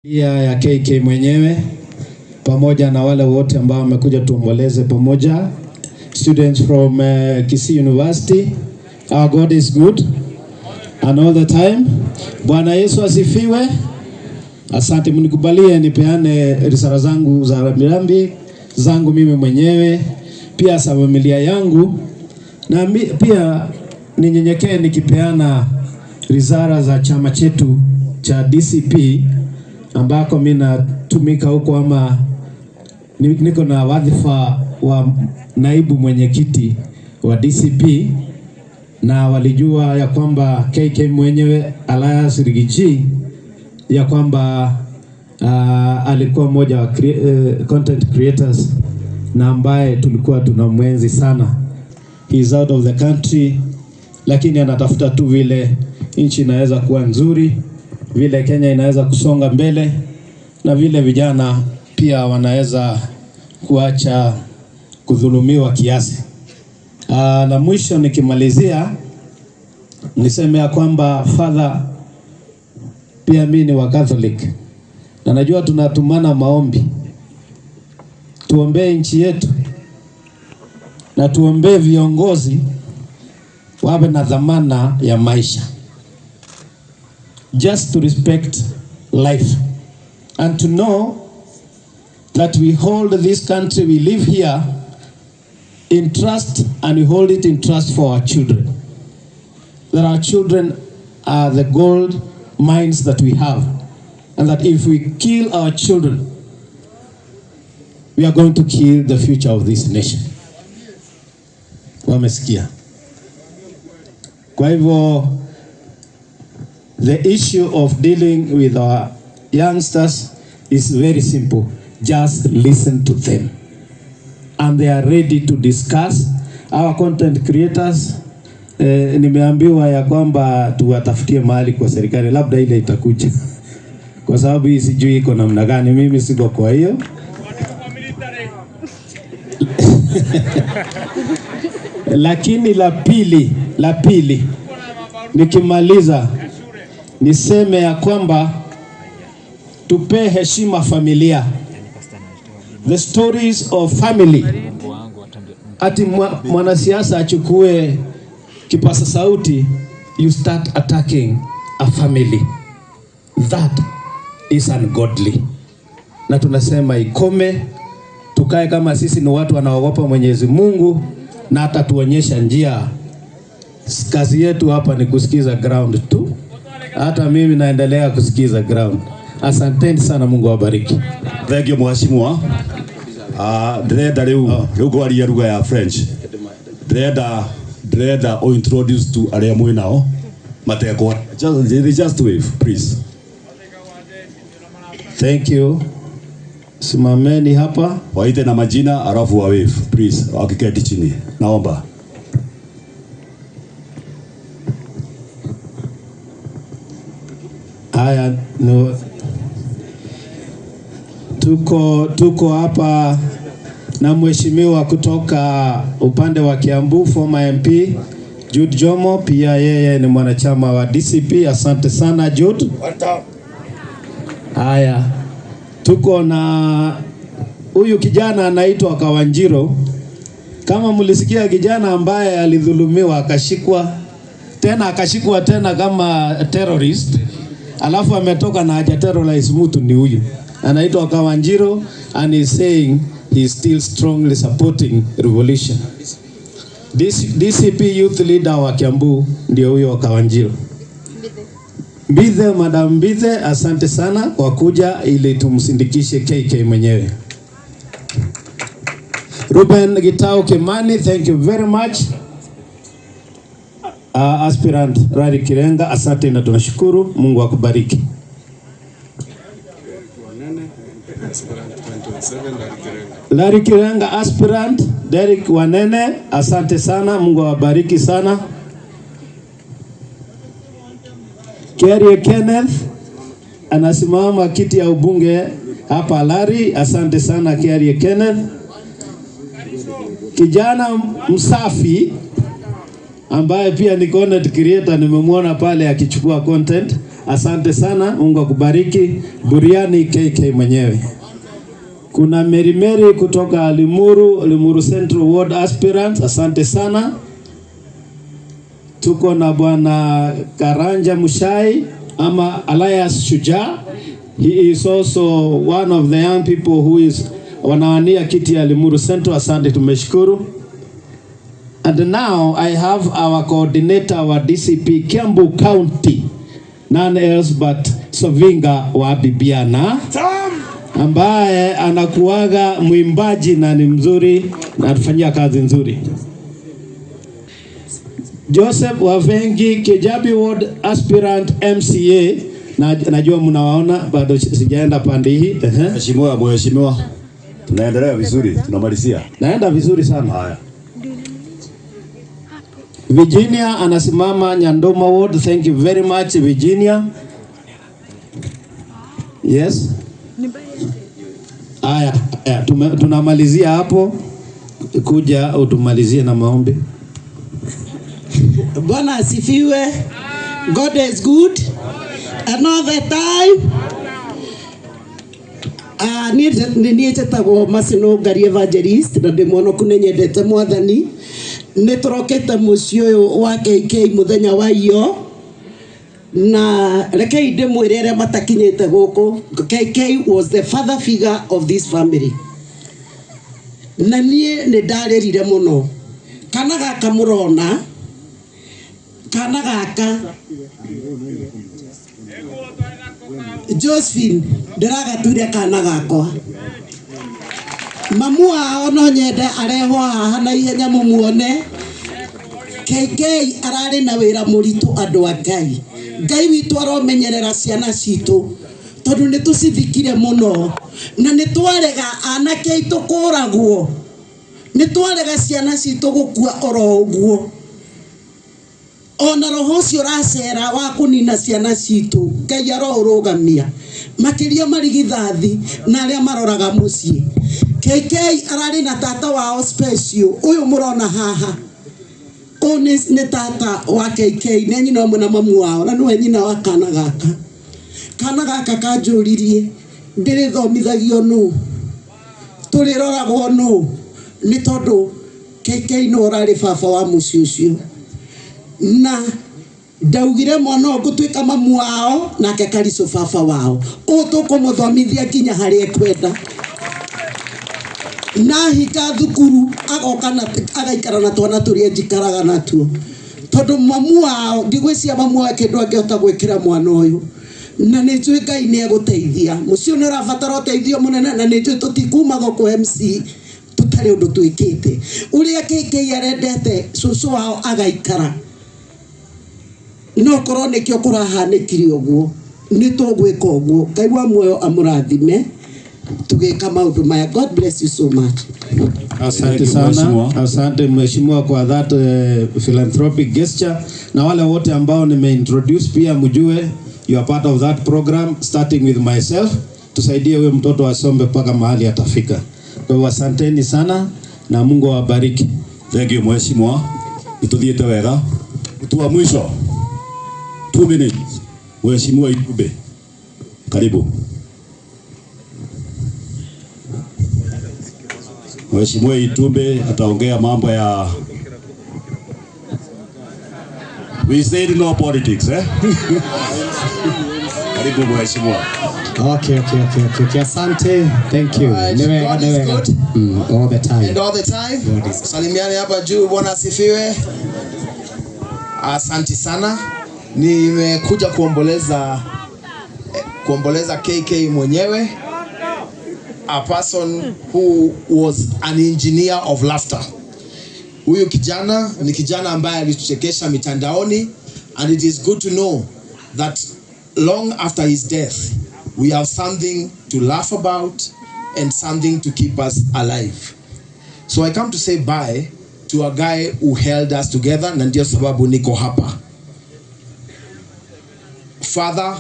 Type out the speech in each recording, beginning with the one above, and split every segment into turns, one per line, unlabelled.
Ya KK mwenyewe pamoja na wale wote ambao wamekuja tuomboleze pamoja, students from Kisii University. Our God is good and all the time. Bwana Yesu asifiwe. Asante, mnikubalie nipeane risala zangu za rambirambi zangu mimi mwenyewe, pia sa familia yangu, na pia ninyenyekee nikipeana risala za chama chetu cha DCP ambako mimi natumika huko, ama niko na wadhifa wa naibu mwenyekiti wa DCP, na walijua ya kwamba KK mwenyewe Elias Rigiji ya kwamba alikuwa mmoja wa content creators na ambaye tulikuwa tunamwenzi sana. He is out of the country, lakini anatafuta tu vile nchi inaweza kuwa nzuri, vile Kenya inaweza kusonga mbele, na vile vijana pia wanaweza kuacha kudhulumiwa kiasi. Na mwisho nikimalizia niseme ya kwamba Father, pia mimi ni wa Catholic na najua tunatumana maombi. Tuombee nchi yetu na tuombee viongozi wawe na dhamana ya maisha, just to respect life and to know that we hold this country, we live here in trust, and we hold it in trust for our children. That our children are the gold mines that we have, and that if we kill our children, we are going to kill the future of this nation. Wamesikia? Kwa hivyo the issue of dealing with our youngsters is very simple. Just listen to them, and they are ready to discuss. Our content creators, nimeambiwa ya kwamba tuwatafutie mahali kwa serikali, labda ile itakuja, kwa sababu hii sijui iko namna gani, mimi siko kwa hiyo. Lakini la pili nikimaliza niseme ya kwamba tupe heshima familia. The stories of family. Ati mwanasiasa achukue kipasa sauti, you start attacking a family. That is ungodly. Na tunasema ikome, tukae kama sisi ni watu wanaogopa Mwenyezi Mungu, na hata tuonyesha njia. Kazi yetu hapa ni kusikiza ground tu. Hata mimi naendelea kusikiza ground. Asanteni sana, Mungu awabariki.
Thank you mheshimiwa. Ndrenda riu gwaria ruga ya French. Ndrenda o introduce to aria mwe nao matekwa. Just wave please.
Thank you. Simameni hapa.
Waite na majina alafu wa wave please. Wakiketi chini. Naomba.
Haya, no. Tuko hapa na mheshimiwa kutoka upande wa Kiambu, former MP Jude Jomo, pia yeye ni mwanachama wa DCP. Asante sana Jude. Haya, tuko na huyu kijana anaitwa Kawanjiro. Kama mlisikia, kijana ambaye alidhulumiwa akashikwa tena kama terrorist, alafu ametoka na haja terrorize mtu, ni huyu anaitwa Kawanjiro, and he is saying he is still strongly supporting revolution. DCP youth leader wa Kiambu ndio huyo Kawanjiro. Mbithe, Madam Mbithe, asante sana kwa kuja ili tumsindikishe KK mwenyewe. Ruben Gitao Kimani, thank you very much. Aspirant Larry Kirenga, asante na tunashukuru, Mungu akubariki. Larry Kirenga aspirant, Derek Wanene, asante sana, Mungu awabariki sana. Kerry Kenneth anasimama kiti ya ubunge hapa Larry, asante sana Kerry Kenneth. Kijana msafi ambaye pia ni content creator, nimemwona pale akichukua content, Asante sana, Mungu akubariki. Buriani KK mwenyewe. Kuna Mary kutoka Limuru Central Ward aspirant. Asante sana. Tuko na bwana Karanja Mushai ama Elias Shujaa. He is also one of the young people who is wanawania kiti ya Limuru Central. Asante, tumeshukuru. And now I have our coordinator, our DCP Kiambu County, none else but Sovinga wa Bibiana, ambaye anakuaga mwimbaji na ni mzuri na atufanyia kazi nzuri. Joseph Wavengi, Kijabi Ward aspirant MCA, na najua mnawaona, bado sijaenda pande hii.
Mheshimiwa, tunaendelea vizuri, tunamalizia.
Naenda vizuri sana.
Haya.
Virginia anasimama Nyandoma Ward. Thank you very much Virginia. Yes. Aya, tunamalizia hapo. Kuja utumalizie na maombi.
Bwana asifiwe. God is good another time. Ni tetagwo Masino Ngari Evangelist na ndimono kunenyendete mwathani. Nitorokete muciĩ ũyũ wa KK muthenya wa iyo, na rekei ndĩmwĩre arĩa matakinyĩte gũkũ, KK was the father figure of this family. Na niĩ nĩ ndarĩrire mũno. Kana gaka mũrona, kana gaka Josephine ndĩragatuire kana gakwa. Mamu wao no nyende arehwo haha na ihenya mumuone. KK ararĩ na wĩra mũritũ andũ a Ngai. Ngai witũ aromenyerera ciana citũ tondũ nĩ tũcithikire mũno na nĩ twarega anake aitũ kũragwo. Nĩ twarega ciana citũ gũkua oro ũguo. Ona roho ũcio ũracera wa kũnina ciana citũ, Ngai aroũrũgamia makĩria marigithathi na arĩa maroraga mũciĩ. KK ararĩ na tata wao special uyu murona haha. Ni tata wa KK na nyina ũmwe na mamu wao na niwe nyina wa kana gaka. Kana gaka kanjũririe ndĩrĩthomithagio nũ, tũrĩroragwo nũ, nĩ tondũ KK no ũrarĩ baba wa mũciĩ ũcio. Na ndaugire mwana ũgũtuĩka mamu wao nake Kariso baba wao. Tũkũmũthomithia nginya harĩa ekwenda. Na hika thukuru agoka na agaikara na twana tũrĩa njikaraga natuo tondũ mamu wao ndigwĩcia mamu wake kĩndũ angĩhota gwĩkĩra mwana ũyũ. Na nĩ njũĩ Ngai nĩ egũteithia. Mũciĩ nĩ ũrabatara ũteithio mũnene na nĩ njũĩ tũtikuma gũkũ MC tũtarĩ ũndũ twĩkĩte. Ũrĩa KK arendete cũcũ wao agaikara, no korwo nĩkĩo kũrahanĩkire ũguo, nĩ tũgwĩka ũguo. Ngai wa muoyo amũrathime tugeka maundu maya. God bless you so much.
Asante sana. Asante mheshimiwa kwa that philanthropic gesture. Na wale wote ambao nimeintroduce pia mjue you are part of that program, starting with myself. Tusaidie huyo mtoto asombe mpaka mahali atafika. Kwa hivyo asanteni sana na Mungu awabariki.
Thank you mheshimiwa. Ituthiete wega. Mtu wa mwisho 2 minutes. Mheshimiwa Itube. Karibu. Mheshimiwa Itube ataongea mambo ya we said no politics Karibu mheshimiwa.
Okay. Asante. Thank you.
God is good.
All the time.
And all the time. Salimiane hapa juu. Bwana asifiwe. Asante sana. Nimekuja kuomboleza KK mwenyewe. A person who was an engineer of laughter. Huyu kijana ni kijana ambaye alituchekesha mitandaoni, and it is good to know that long after his death we have something to laugh about and something to keep us alive. So I come to say bye to a guy who held us together, na ndio sababu niko hapa. Father,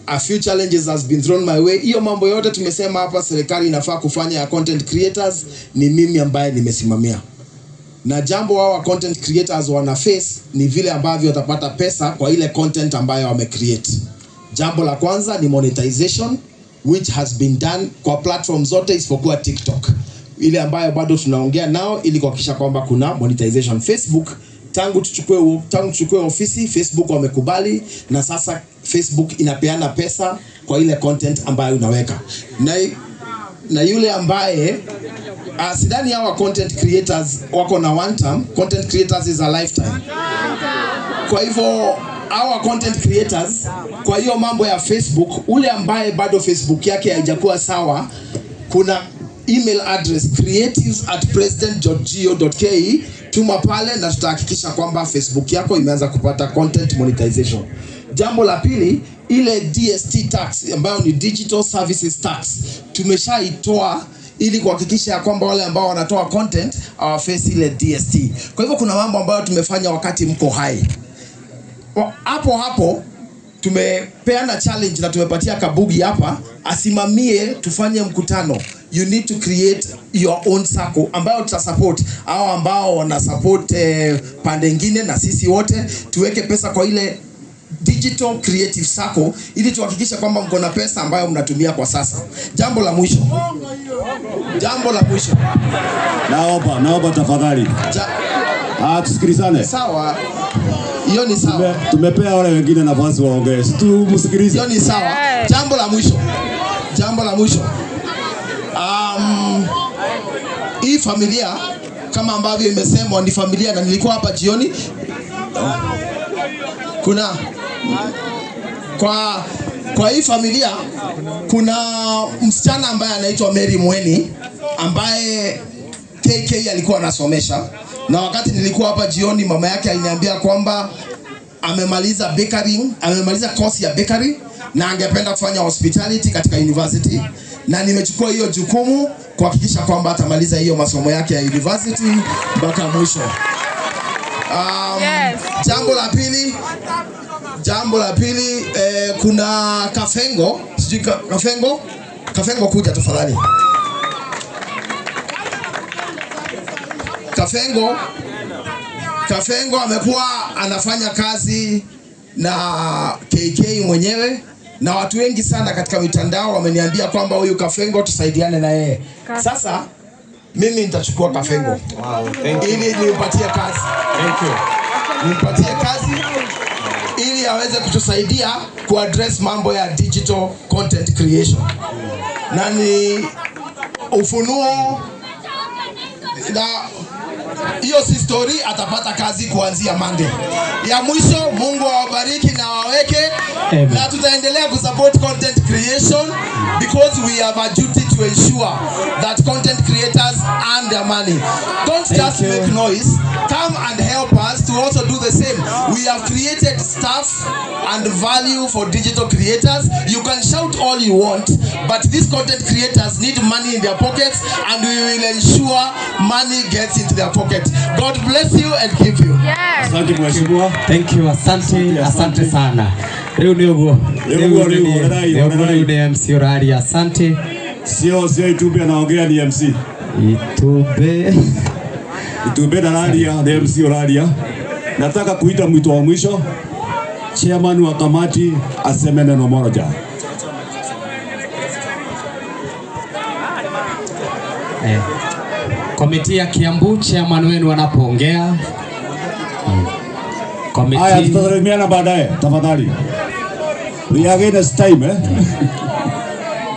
a few challenges has been thrown my way. Hiyo mambo yote tumesema hapa serikali inafaa kufanya ya content creators ni mimi ambaye nimesimamia. na jambo hawa content creators wana face ni vile ambavyo watapata pesa kwa ile content ambayo wame create. Jambo la kwanza ni monetization, which has been done kwa platform zote isipokuwa TikTok, ile ambayo bado tunaongea nao ili kuhakikisha kwamba kuna monetization. Facebook tangu tuchukue ofisi, Facebook wamekubali, na sasa Facebook inapeana pesa kwa ile content ambayo unaweka. Na yule ambaye sidhani hawa content creators wako na one term. Content creators is a lifetime. Kwa hivyo hawa content creators, kwa hiyo mambo ya Facebook, ule ambaye bado Facebook yake haijakuwa sawa, kuna email address creatives@president.go.ke, tuma pale na tutahakikisha kwamba Facebook yako imeanza kupata content monetization. Jambo la pili, ile DST tax ambayo ni Digital Services Tax tumeshaitoa ili kuhakikisha kwamba wale ambao wanatoa content hawaface ile DST. Kwa hivyo kuna mambo ambayo tumefanya wakati mko hai. Hapo tumepeana challenge na tumepatia Kabugi hapa asimamie tufanye mkutano. You need to create your own circle ambayo tutasupport hao ambao wana support pande nyingine, na sisi wote tuweke pesa kwa ile digital creative circle ili tuhakikisha kwamba mko na pesa ambayo mnatumia kwa sasa. Jambo la mwisho.
Naomba tafadhali. Tusikilizane.
Sawa. Hiyo ni sawa.
Tumepea wale wengine nafasi waongee. Msikilize.
Hiyo ni sawa. Jambo la mwisho. Hii familia kama ambavyo imesemwa ni familia, na nilikuwa hapa jioni. Kuna kwa hii familia kuna msichana ambaye anaitwa Mary Mweni ambaye KK alikuwa anasomesha, na wakati nilikuwa hapa jioni mama yake aliniambia kwamba amemaliza course ya bakery na angependa kufanya hospitality katika university, na nimechukua hiyo jukumu kuhakikisha kwamba atamaliza hiyo masomo yake ya university mpaka mwisho. Jambo la pili, kuna Kafengo, sijui Kafengo kuja tafadhali. Kafengo amekuwa anafanya kazi na KK mwenyewe, na watu wengi sana katika mitandao wameniambia kwamba huyu Kafengo tusaidiane na yeye. Sasa mimi nitachukua Kafengo. Ili nimpatie kazi. Nimpatie kazi ili aweze kutusaidia kuaddress mambo ya digital content creation. Na ni ufunuo, na hiyo si story, atapata kazi kuanzia Monday. Ya mwisho, Mungu awabariki na waweke. Na tutaendelea kusupport content creation because we have a duty to ensure that content creators earn their money. Don't just make noise, come and help us to also do the same. We have created stuff and value for digital creators. You can shout all you want, but these content creators need money in their pockets, and we will ensure money gets into their pocket. God bless you and keep you.
Asante mheshimiwa.
Thank you. Asante sana. Leo ni MC Oraria. Asante.
Sio YouTube anaongea, ni MC. YouTube na Oraria, ni MC Oraria. Nataka kuita mwito wa mwisho. Chairman wa kamati aseme neno moja.
Komiti ya Kiambu, chairman wenu anapoongea.
Haya, tutasalimiana baadaye tafadhali. We are against time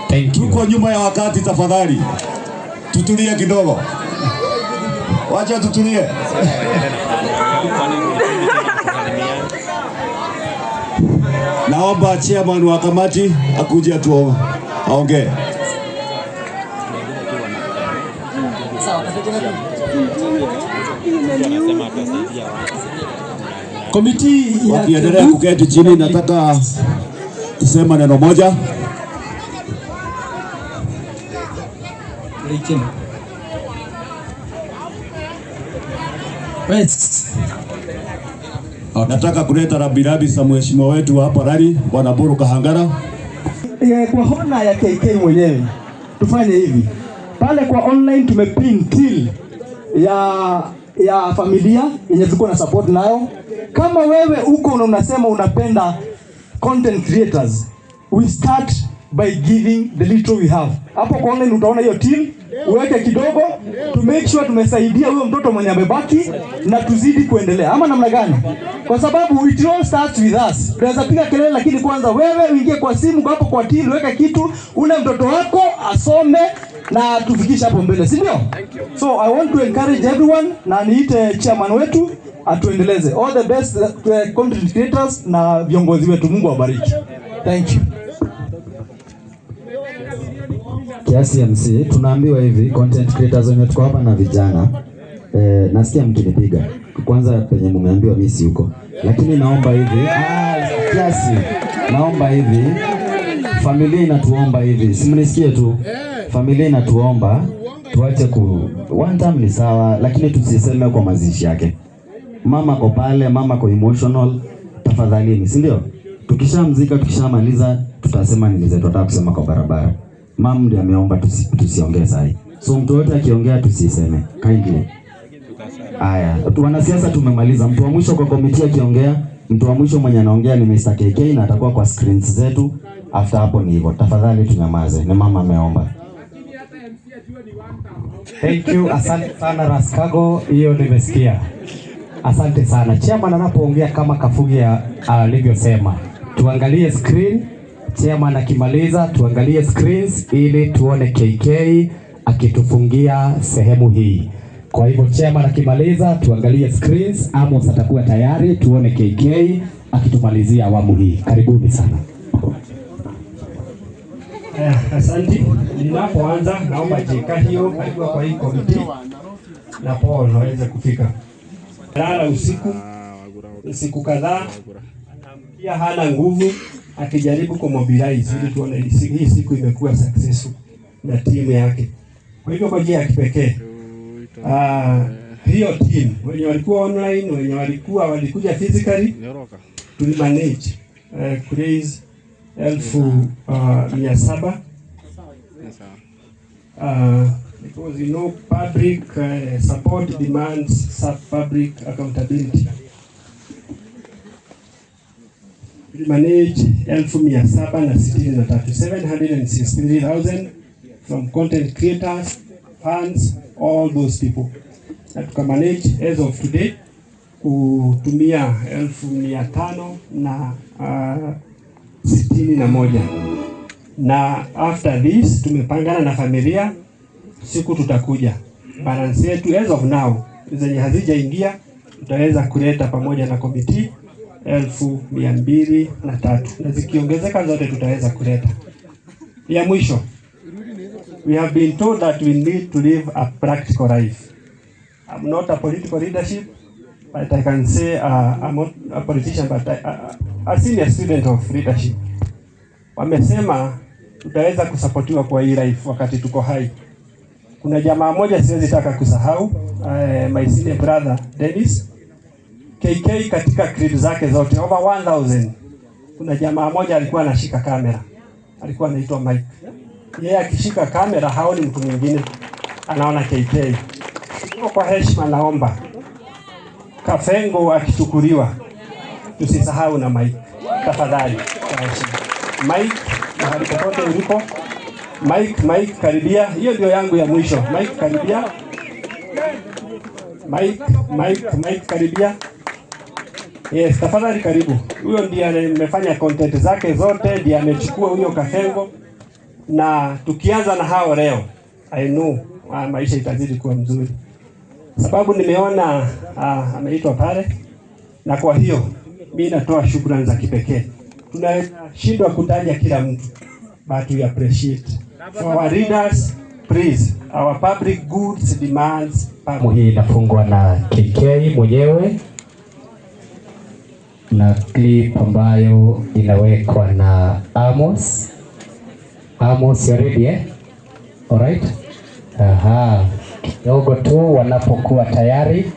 Thank you.
Tuko nyuma ya wakati tafadhali. Tutulie kidogo. Wacha tutulie. Naomba chairman wa kamati akuje tu aongee.
Komiti
wakiendelea kuketi chini, nataka kusema neno moja. Nataka kuleta rabirabi za mheshimiwa wetu hapa Rari, Bwana Buru Kahangara.
Kwa hona ya KK mwenyewe tufanye hivi. Pale kwa online tumepin till ya ya familia yenye tulikuwa na support nayo. Kama wewe uko na unasema unapenda content creators, we start by giving the little we have. Hapo kwa online utaona hiyo team, uweke kidogo to make sure tumesaidia huyo mtoto mwenye amebaki na tuzidi kuendelea. Ama namna gani? Kwa sababu it all starts with us. Tunaweza piga kelele, lakini kwanza wewe uingie kwa simu hapo kwa team, weka kitu, ule mtoto wako asome na tufikishe hapo mbele, si ndio? So I want to encourage everyone, na niite chairman wetu atuendeleze. All the best to content creators na viongozi wetu. Mungu awabariki. Thank you.
Kiasi MC tunaambiwa hivi content creators wenye tuko hapa na vijana nasikia mkinipiga kwanza penye mmeambiwa mimi si huko, lakini naomba hivi Kiasi, naomba hivi, familia inatuomba hivi, simnisikie tu, familia inatuomba tuache one time ni sawa, lakini tusiseme kwa mazishi yake. Mama ko pale, mama ko emotional, tafadhalini, si ndio? Tukishamzika, tukishamaliza tutasema nilize, tutataka kusema kwa barabara. Mama ndiye ameomba tusiongee sasa. So mtu wote akiongea tusiseme. Kindly. Haya, wanasiasa tumemaliza. Mtu wa mwisho kwa komiti akiongea, mtu wa mwisho mwenye anaongea ni Mr. KK na atakuwa kwa screens zetu. After hapo ni hivyo. Tafadhali tunyamaze. Ni mama ameomba.
Thank you. Asante sana Raskago, hiyo nimesikia. Asante sana. Chairman anapoongea kama Kafugi alivyosema, tuangalie screen. Chairman akimaliza tuangalie screens ili tuone KK akitufungia sehemu hii. Kwa hivyo chairman akimaliza tuangalie screens, Amos atakuwa tayari tuone KK akitumalizia awamu hii. Karibuni sana.
Asante. Ninapoanza naomba jeka hiyo alikuwa kwa hii komiti na Paul naweza kufika. Lala usiku kadhaa, pia hana nguvu, akijaribu kumobilize ili tuone hii siku imekuwa successful na timu yake. Kwa hivyo kwa njia ya kipekee hiyo team wenye walikuwa online, wenye walikuja physically, tulimanage raise 1700 because you know public support demands public accountability. We manage 763,000 from content creators, fans, all those people. Na tukamanage as of today kutumia 561 na after this tumepangana na familia siku tutakuja balance yetu as of now zenye hazijaingia tutaweza kuleta pamoja na komiti 203 na zikiongezeka zote tutaweza kuleta. Ya mwisho, we have been told that we need to live a practical life. I'm not a political leadership, but I can say I'm not a politician, but a senior student of leadership. Wamesema tutaweza kusapotiwa kwa hii life wakati tuko hai. Kuna jamaa moja siwezi taka kusahau, my senior brother Dennis KK, katika clip zake zote over 1000. Kuna jamaa moja alikuwa anashika kamera, alikuwa anaitwa Mike. Yeye akishika kamera haoni mtu mwingine, anaona KK. Kwa heshima naomba Kafengo akichukuliwa tusisahau na Mike, tafadhali. Kwa heshima Mike, mahali popote ulipo Mike karibia. Hiyo ndio yangu ya mwisho. Mike karibia. Mike karibia. Yes, tafadhali karibu. Huyo ndiye amefanya content zake zote, ndiye amechukua huyo Kafengo, na tukianza na hao leo I know maisha itazidi kuwa mzuri, sababu nimeona ameitwa pale, na kwa hiyo mimi natoa shukrani za kipekee. Tunashindwa kutaja kila mtu, but we appreciate for our readers. Please, our public goods demands.
Hii inafungwa na KK mwenyewe na clip ambayo inawekwa na Amos. Amos, you ready eh? All right. Aha. Kidogo tu wanapokuwa tayari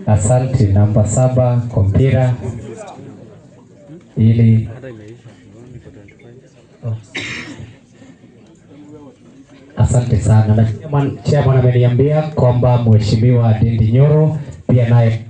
asante. Namba 7 kwa mpira ili Asante sana. Na chairman ameniambia kwamba Mheshimiwa Ndindi Nyoro pia naye